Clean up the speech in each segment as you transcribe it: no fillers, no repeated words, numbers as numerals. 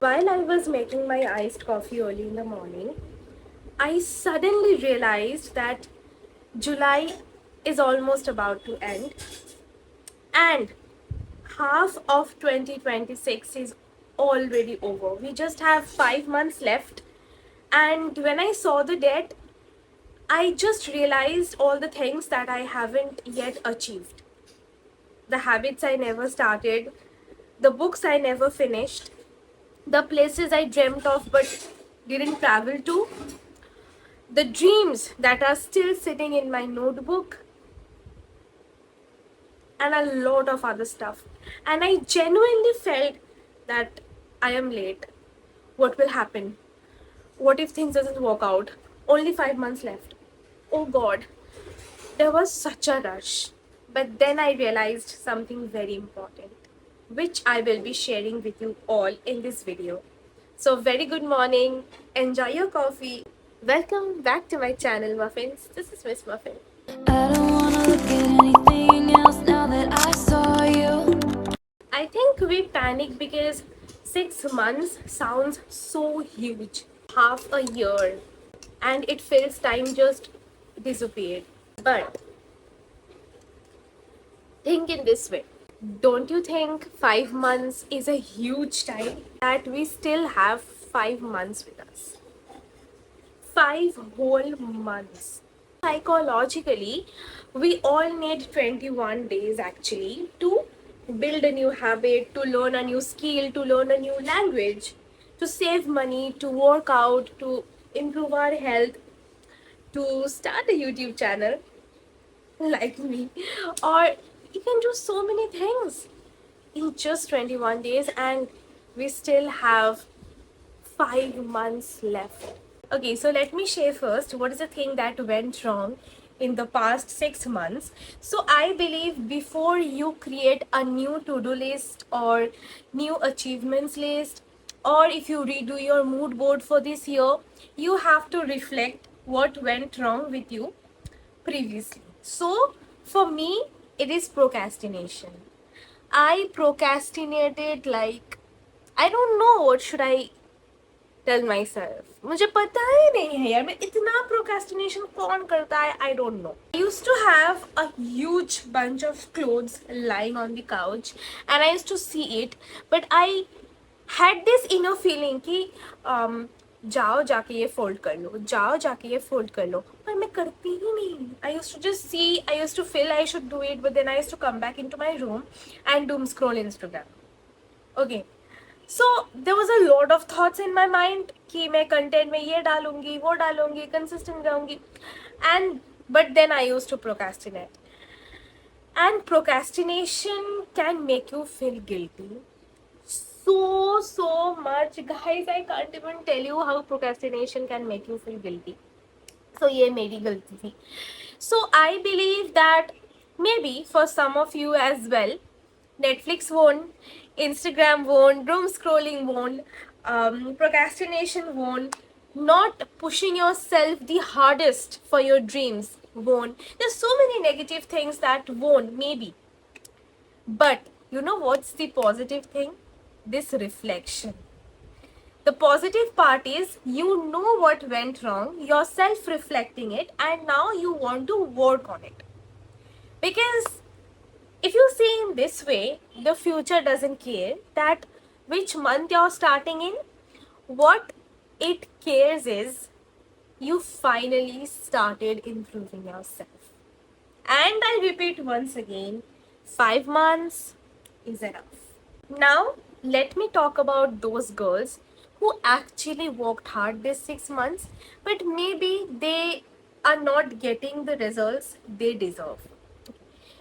While I was making my iced coffee early in the morning, I suddenly realized that July is almost about to end and half of 2026 is already over. We just have 5 months left. And when I saw the date, I just realized all the things that I haven't yet achieved. The habits I never started, the books I never finished, the places I dreamt of but didn't travel to, the dreams that are still sitting in my notebook, and a lot of other stuff. And I genuinely felt that I am late. What will happen? What if things doesn't work out? Only 5 months left. Oh God, there was such a rush. But then I realized something very important, which I will be sharing with you all in this video. So very good morning, enjoy your coffee. Welcome back to my channel, Muffins. This is Miss Muffin. I don't wanna look at anything else now that I saw you. I think we panic because 6 months sounds so huge. Half a year, and it feels time just disappeared. But think in this way. Don't you think 5 months is a huge time? That we still have 5 months with us. 5 whole months. Psychologically, we all need 21 days actually to build a new habit, to learn a new skill, to learn a new language, to save money, to work out, to improve our health, to start a YouTube channel like me, or you can do so many things in just 21 days, and we still have 5 months left. Okay, so let me share first what is the thing that went wrong in the past 6 months. So I believe before you create a new to-do list or new achievements list, or if you redo your mood board for this year, you have to reflect what went wrong with you previously. So for me, it is procrastination. I procrastinated like I don't know what should I tell myself. मुझे पता ही नहीं है यार मैं इतना procrastination कौन करता है I don't know. I used to have a huge bunch of clothes lying on the couch and I used to see it, but I had this inner feeling कि जाओ जाके ये फोल्ड कर लो, जाओ जाके ये फोल्ड कर लो, पर मैं करती ही नहीं. I used to just see, I used to feel I should do it, but then I used to come back into my room and doom scroll Instagram. Okay, so there was a lot of thoughts in my mind कि मैं content में ये डालूंगी, वो डालूंगी, consistent रहूंगी, and but then I used to procrastinate, and procrastination can make you feel guilty so much, guys. I can't even tell you how procrastination can make you feel guilty. So ये मेरी गलती थी. So I believe that maybe for some of you as well, Netflix won't, Instagram won't, doom scrolling won't, procrastination won't, not pushing yourself the hardest for your dreams won't. There's so many negative things that won't, maybe. But you know what's the positive thing? This reflection. The positive part is you know what went wrong, you're self reflecting it, and now you want to work on it. Because if you see in this way, the future doesn't care that which month you're starting in. What it cares is you finally started improving yourself. And I repeat once again, 5 months is enough. Now, let me talk about those girls who actually worked hard this 6 months, but maybe they are not getting the results they deserve.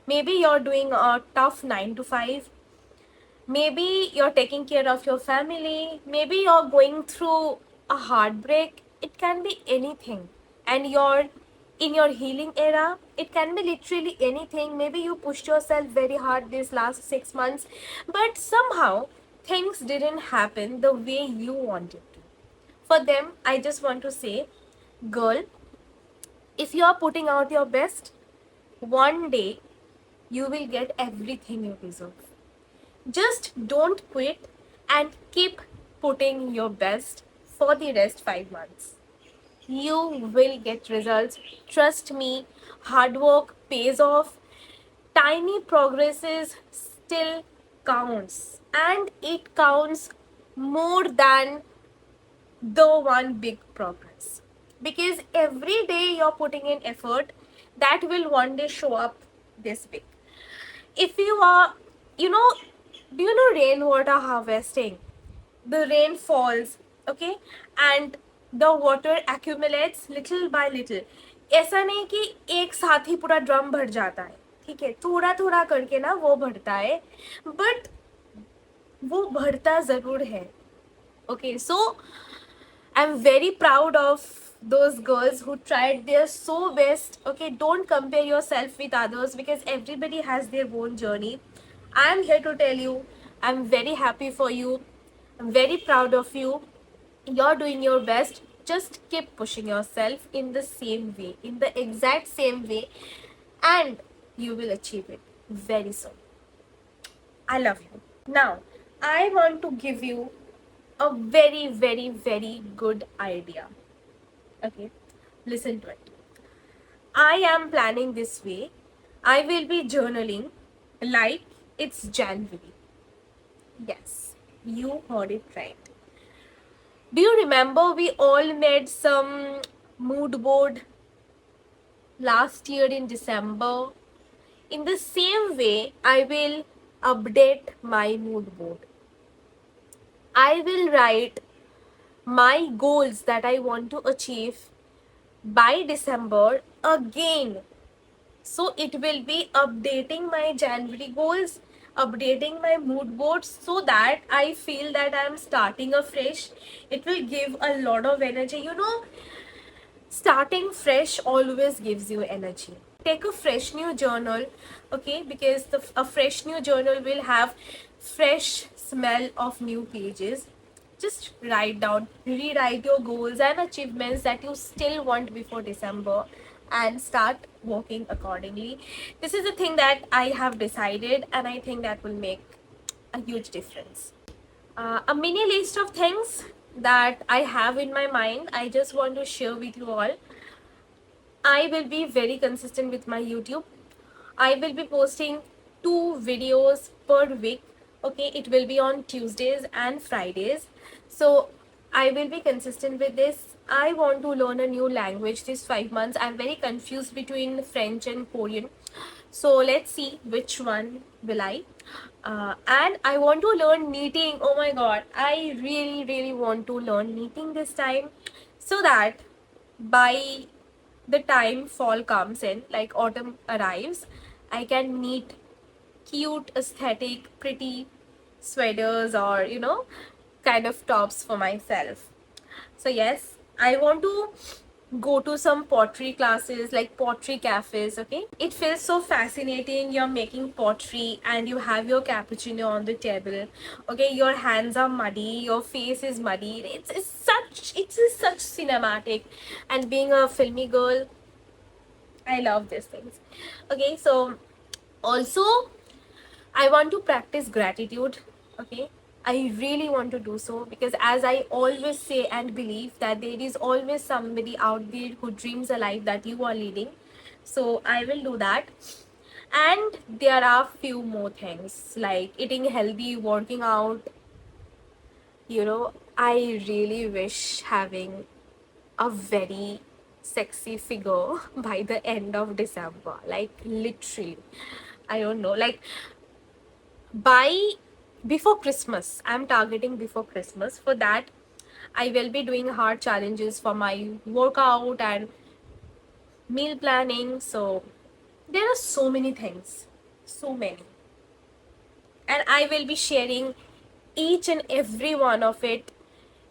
Maybe you're doing a tough 9 to 5. Maybe you're taking care of your family. Maybe you're going through a heartbreak. It can be anything. And you're in your healing era. It can be literally anything. Maybe you pushed yourself very hard these last 6 months, but somehow things didn't happen the way you wanted to. For them, I just want to say, girl, if you are putting out your best, one day you will get everything you deserve. Just don't quit and keep putting your best for the rest 5 months. You will get results. Trust me, hard work pays off. Tiny progresses still counts, and it counts more than the one big progress, because every day you're putting in effort, that will one day show up this big. If you are, you know, do you know rainwater harvesting? The rain falls, okay, and the water accumulates little by little. ऐसा नहीं कि एक साथ ही पूरा drum भर जाता है, ठीक है, थोड़ा थोड़ा करके ना वो भरता है, बट वो भरता जरूर है. Okay, so I'm very proud of those girls who tried their so best. Okay, don't compare yourself with others, because everybody has their own journey. I'm here to tell you, I'm very happy for you. I'm very proud of you. You're doing your best. Just keep pushing yourself in the same way, in the exact same way, and you will achieve it very soon. I love you. Now, I want to give you a very, very, very good idea. Okay, listen to it. I am planning this way. I will be journaling like it's January. Yes, you heard it right. Do you remember we all made some mood board last year in December? In the same way, I will update my mood board. I will write my goals that I want to achieve by December again. So it will be updating my January goals, updating my mood board, so that I feel that I am starting afresh. It will give a lot of energy. You know, starting fresh always gives you energy. Take a fresh new journal, okay, because a fresh new journal will have fresh smell of new pages. Just write down, rewrite your goals and achievements that you still want before December, and start working accordingly. This is the thing that I have decided, and I think that will make a huge difference. A mini list of things that I have in my mind, I just want to share with you all. I will be very consistent with my YouTube. I will be posting 2 videos per week. Okay, it will be on Tuesdays and Fridays. So I will be consistent with this. I want to learn a new language these 5 months. I'm very confused between French and Korean. So let's see which one will I. And I want to learn knitting. Oh my god, I really, really want to learn knitting this time, so that by the time fall comes in, like autumn arrives, I can knit cute, aesthetic, pretty sweaters, or kind of tops for myself. So yes, I want to go to some pottery classes, like pottery cafes. Okay, it feels so fascinating. You're making pottery and you have your cappuccino on the table. Okay, your hands are muddy, your face is muddy. It's such cinematic. And being a filmy girl, I love these things. Okay, so also I want to practice gratitude. Okay, I really want to do so, because as I always say and believe, that there is always somebody out there who dreams a life that you are leading. So I will do that. And there are few more things like eating healthy, working out. I really wish having a very sexy figure by the end of December. Like literally. I don't know. Like by before Christmas. I'm targeting before Christmas. For that, I will be doing hard challenges for my workout and meal planning. So there are so many things. So many. And I will be sharing each and every one of it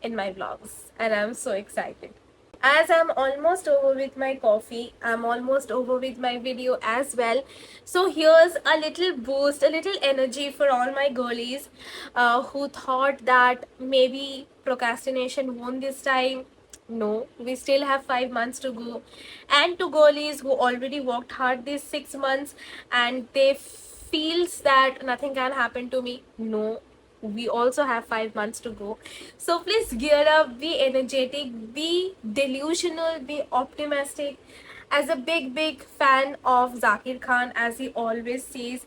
in my vlogs. And I'm so excited. As I'm almost over with my coffee, I'm almost over with my video as well. So here's a little boost, a little energy for all my girlies who thought that maybe procrastination won this time. No, we still have 5 months to go. And to girlies who already worked hard these 6 months and they feels that nothing can happen to me. No, We also have 5 months to go. So please gear up, be energetic, be delusional, be optimistic. As a big fan of Zakir Khan, as he always says,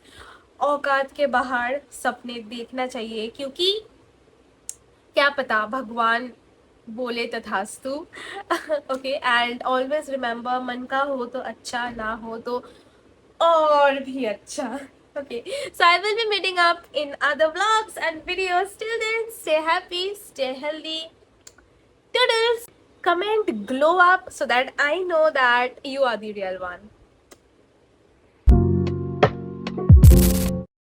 औकात के बाहर सपने देखना चाहिए, क्योंकि क्या पता भगवान बोले तथास्तु. ओके, एंड ऑलवेज रिमेंबर, मन का हो तो अच्छा, ना हो तो और भी अच्छा. Okay, so I will be meeting up in other vlogs and videos. Till then, stay happy, stay healthy. Toodles! Comment glow up so that I know that you are the real one.